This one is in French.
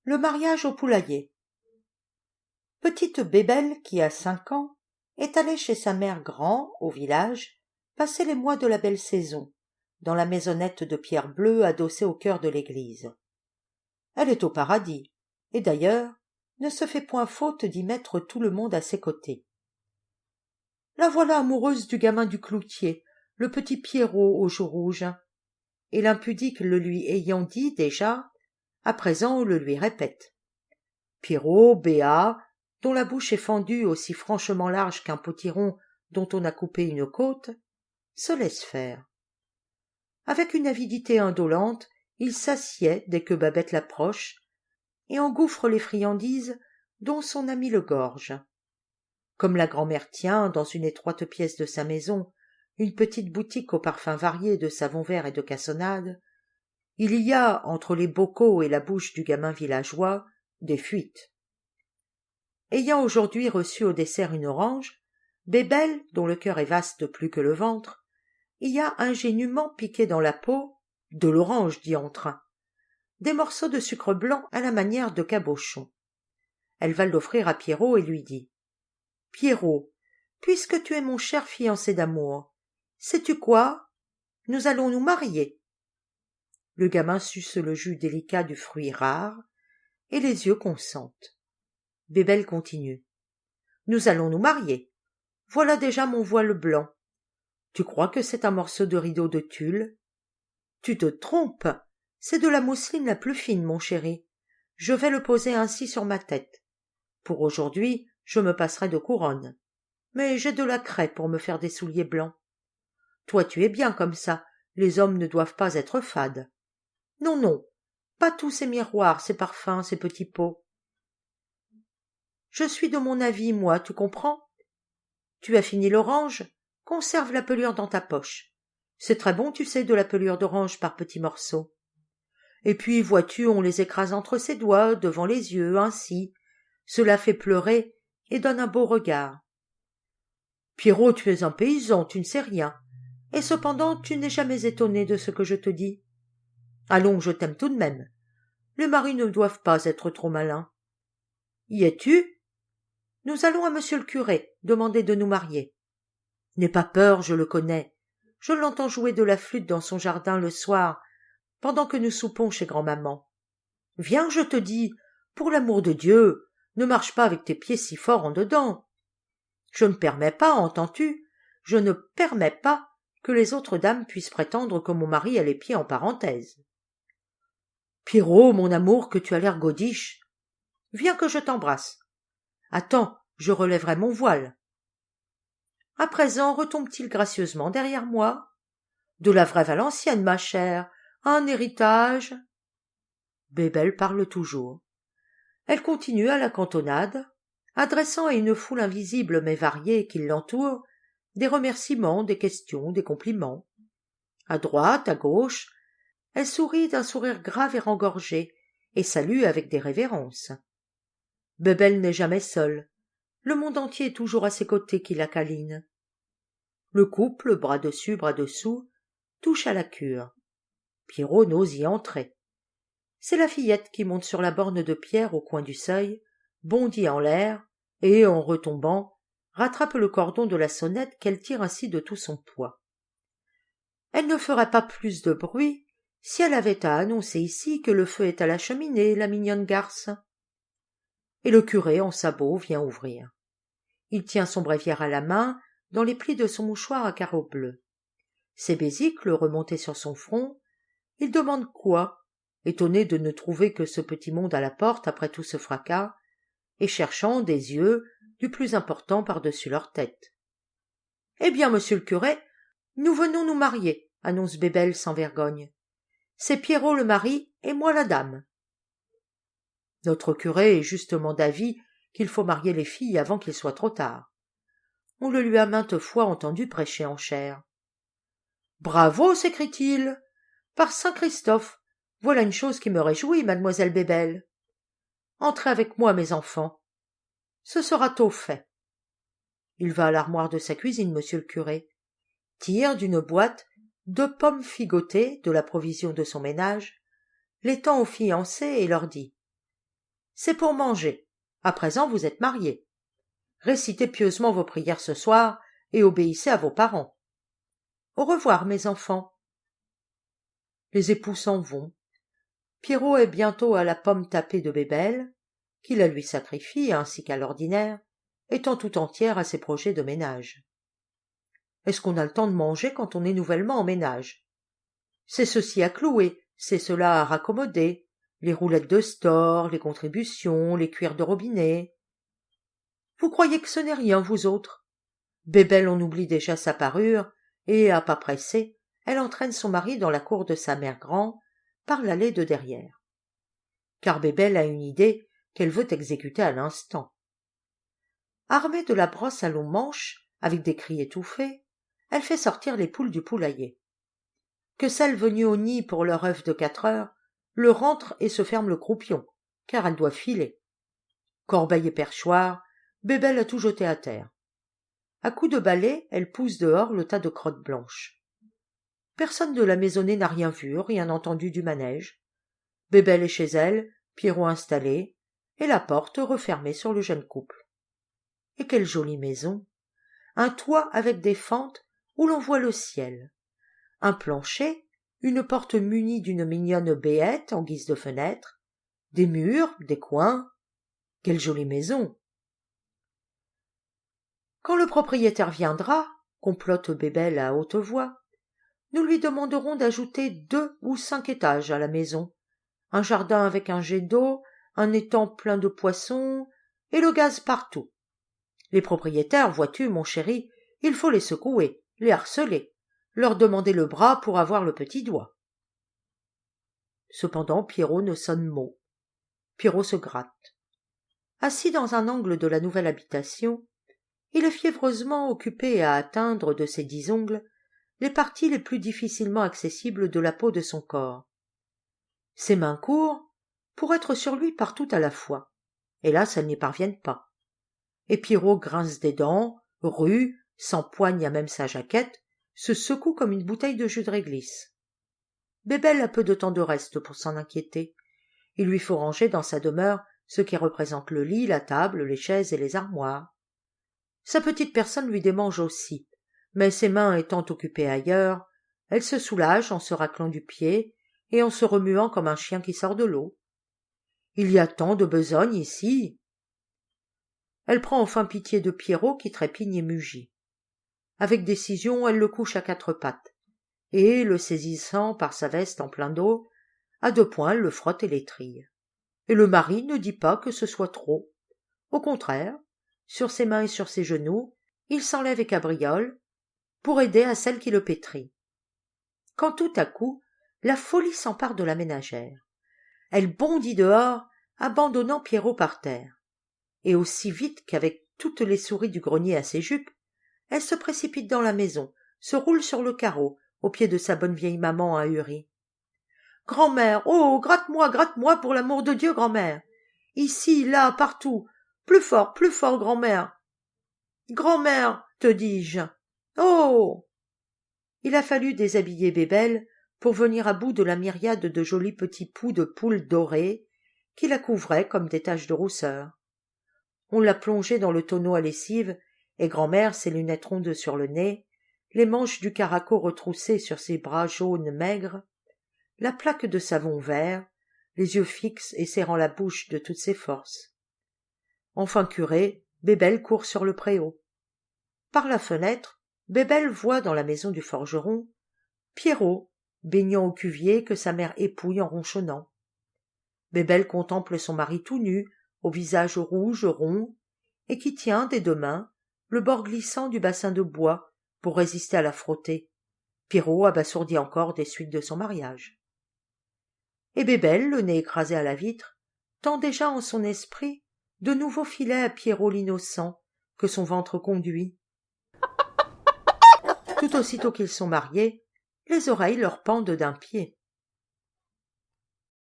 Le mariage au poulailler. Petite Bébelle, qui a 5 ans, est allée chez sa mère Grand, au village, passer les mois de la belle saison, dans la maisonnette de pierre bleue adossée au cœur de l'église. Elle est au paradis, et d'ailleurs ne se fait point faute d'y mettre tout le monde à ses côtés. La voilà amoureuse du gamin du cloutier, le petit Pierrot aux joues rouges, et l'impudique le lui ayant dit déjà, à présent le lui répète. Pierrot, béat, dont la bouche est fendue aussi franchement large qu'un potiron dont on a coupé une côte, se laisse faire. Avec une avidité indolente, il s'assied dès que Babette l'approche et engouffre les friandises dont son ami le gorge. Comme la grand-mère tient, dans une étroite pièce de sa maison, une petite boutique aux parfums variés de savon vert et de cassonade, il y a, entre les bocaux et la bouche du gamin villageois, des fuites. Ayant aujourd'hui reçu au dessert une orange, Bébelle, dont le cœur est vaste plus que le ventre, y a ingénument piqué dans la peau, de l'orange diantre, des morceaux de sucre blanc à la manière de cabochon. Elle va l'offrir à Pierrot et lui dit « Pierrot, puisque tu es mon cher fiancé d'amour, sais-tu quoi? Nous allons nous marier. » Le gamin suce le jus délicat du fruit rare, et les yeux consentent. Bébelle continue. « Nous allons nous marier. Voilà déjà mon voile blanc. Tu crois que c'est un morceau de rideau de tulle? Tu te trompes. C'est de la mousseline la plus fine, mon chéri. Je vais le poser ainsi sur ma tête. Pour aujourd'hui, je me passerai de couronne. Mais j'ai de la craie pour me faire des souliers blancs. Toi, tu es bien comme ça. Les hommes ne doivent pas être fades. Non, non, pas tous ces miroirs, ces parfums, ces petits pots. Je suis de mon avis, moi, tu comprends? Tu as fini l'orange? Conserve la pelure dans ta poche. C'est très bon, tu sais, de la pelure d'orange par petits morceaux. Et puis, vois-tu, on les écrase entre ses doigts, devant les yeux, ainsi. Cela fait pleurer et donne un beau regard. Pierrot, tu es un paysan, tu ne sais rien. Et cependant, tu n'es jamais étonné de ce que je te dis. Allons, je t'aime tout de même. Les maris ne doivent pas être trop malins. Y es-tu? Nous allons à monsieur le curé, demander de nous marier. N'aie pas peur, je le connais. Je l'entends jouer de la flûte dans son jardin le soir, pendant que nous soupons chez grand-maman. Viens, je te dis, pour l'amour de Dieu, ne marche pas avec tes pieds si fort en dedans. Je ne permets pas, entends-tu, je ne permets pas que les autres dames puissent prétendre que mon mari a les pieds en parenthèse. Pierrot, mon amour, que tu as l'air godiche. Viens que je t'embrasse. Attends, je relèverai mon voile. À présent, retombe-t-il gracieusement derrière moi? De la vraie Valencienne, ma chère, un héritage. Bébelle parle toujours. Elle continue à la cantonade, adressant à une foule invisible mais variée qui l'entoure des remerciements, des questions, des compliments. À droite, à gauche, elle sourit d'un sourire grave et rengorgé, et salue avec des révérences. Bébelle n'est jamais seule. Le monde entier est toujours à ses côtés qui la câline. Le couple, bras dessus, bras dessous, touche à la cure. Pierrot n'ose y entrer. C'est la fillette qui monte sur la borne de pierre au coin du seuil, bondit en l'air, et, en retombant, rattrape le cordon de la sonnette qu'elle tire ainsi de tout son poids. Elle ne ferait pas plus de bruit si elle avait à annoncer ici que le feu est à la cheminée, la mignonne garce. Et le curé, en sabots, vient ouvrir. Il tient son bréviaire à la main, dans les plis de son mouchoir à carreaux bleus. Ses besicles remontés sur son front, il demande quoi, étonné de ne trouver que ce petit monde à la porte après tout ce fracas, et cherchant des yeux du plus important par-dessus leur tête. « Eh bien, monsieur le curé, nous venons nous marier, » annonce Bébelle sans vergogne. « C'est Pierrot le mari et moi la dame. » Notre curé est justement d'avis qu'il faut marier les filles avant qu'il soit trop tard. On le lui a maintes fois entendu prêcher en chaire. « Bravo, s'écrie-t-il. Par saint Christophe, voilà une chose qui me réjouit, mademoiselle Bébelle. Entrez avec moi, mes enfants. Ce sera tôt fait. » Il va à l'armoire de sa cuisine, monsieur le curé, tire d'une boîte 2 pommes figotées de la provision de son ménage, les tend aux fiancés et leur dit c'est pour manger. À présent, vous êtes mariés. Récitez pieusement vos prières ce soir et obéissez à vos parents. Au revoir, mes enfants. Les époux s'en vont. Pierrot est bientôt à la pomme tapée de Bébelle, qui la lui sacrifie, ainsi qu'à l'ordinaire, étant tout entière à ses projets de ménage. Est-ce qu'on a le temps de manger quand on est nouvellement en ménage? C'est ceci à clouer, c'est cela à raccommoder, les roulettes de store, les contributions, les cuirs de robinet. Vous croyez que ce n'est rien, vous autres? Bébelle en oublie déjà sa parure, et, à pas pressés, elle entraîne son mari dans la cour de sa mère grand, par l'allée de derrière. Car Bébelle a une idée qu'elle veut exécuter à l'instant. Armée de la brosse à long manche, avec des cris étouffés, elle fait sortir les poules du poulailler. Que celles venues au nid pour leur œuf de 4 heures le rentrent et se ferment le croupion, car elles doivent filer. Corbeille et perchoir, Bébelle a tout jeté à terre. À coups de balai, elle pousse dehors le tas de crottes blanches. Personne de la maisonnée n'a rien vu, rien entendu du manège. Bébelle est chez elle, Pierrot installé, et la porte refermée sur le jeune couple. Et quelle jolie maison! Un toit avec des fentes où l'on voit le ciel. Un plancher, une porte munie d'une mignonne béette en guise de fenêtre, des murs, des coins. Quelle jolie maison! Quand le propriétaire viendra, complote Bébelle à haute voix, nous lui demanderons d'ajouter 2 ou 5 étages à la maison, un jardin avec un jet d'eau, un étang plein de poissons, et le gaz partout. Les propriétaires, vois-tu, mon chéri, il faut les secouer, les harceler, leur demander le bras pour avoir le petit doigt. Cependant, Pierrot ne sonne mot. Pierrot se gratte. Assis dans un angle de la nouvelle habitation, il est fiévreusement occupé à atteindre de ses 10 ongles les parties les plus difficilement accessibles de la peau de son corps. Ses mains courent pour être sur lui partout à la fois. Hélas, elles n'y parviennent pas. Et Pierrot grince des dents, rue, s'empoigne à même sa jaquette, se secoue comme une bouteille de jus de réglisse. Bébelle a peu de temps de reste pour s'en inquiéter. Il lui faut ranger dans sa demeure ce qui représente le lit, la table, les chaises et les armoires. Sa petite personne lui démange aussi, mais ses mains étant occupées ailleurs, elle se soulage en se raclant du pied et en se remuant comme un chien qui sort de l'eau. Il y a tant de besogne ici. Elle prend enfin pitié de Pierrot qui trépigne et mugit. Avec décision, elle le couche à 4 pattes, et, le saisissant par sa veste en plein d'eau, à 2 poings elle le frotte et l'étrille. Et le mari ne dit pas que ce soit trop. Au contraire, sur ses mains et sur ses genoux, il s'enlève et cabriole, pour aider à celle qui le pétrit. Quand tout à coup, la folie s'empare de la ménagère. Elle bondit dehors, abandonnant Pierrot par terre. Et aussi vite qu'avec toutes les souris du grenier à ses jupes, elle se précipite dans la maison, se roule sur le carreau, au pied de sa bonne vieille maman ahurie. « Grand-mère, oh, gratte-moi, pour l'amour de Dieu, grand-mère! Ici, là, partout! Plus fort, grand-mère! Grand-mère, te dis-je! Oh !» Il a fallu déshabiller Bébelle pour venir à bout de la myriade de jolis petits poux de poules dorées qui la couvraient comme des taches de rousseur. On l'a plongée dans le tonneau à lessive, et grand-mère, ses lunettes rondes sur le nez, les manches du caraco retroussées sur ses bras jaunes maigres, la plaque de savon vert, les yeux fixes et serrant la bouche de toutes ses forces. Enfin curée, Bébelle court sur le préau. Par la fenêtre, Bébelle voit dans la maison du forgeron Pierrot, baignant au cuvier que sa mère épouille en ronchonnant. Bébelle contemple son mari tout nu, au visage rouge, rond, et qui tient des 2 mains le bord glissant du bassin de bois pour résister à la frotter. Pierrot abasourdi encore des suites de son mariage. Et Bébelle, le nez écrasé à la vitre, tend déjà en son esprit de nouveaux filets à Pierrot l'innocent que son ventre conduit. Tout aussitôt qu'ils sont mariés, les oreilles leur pendent d'un pied.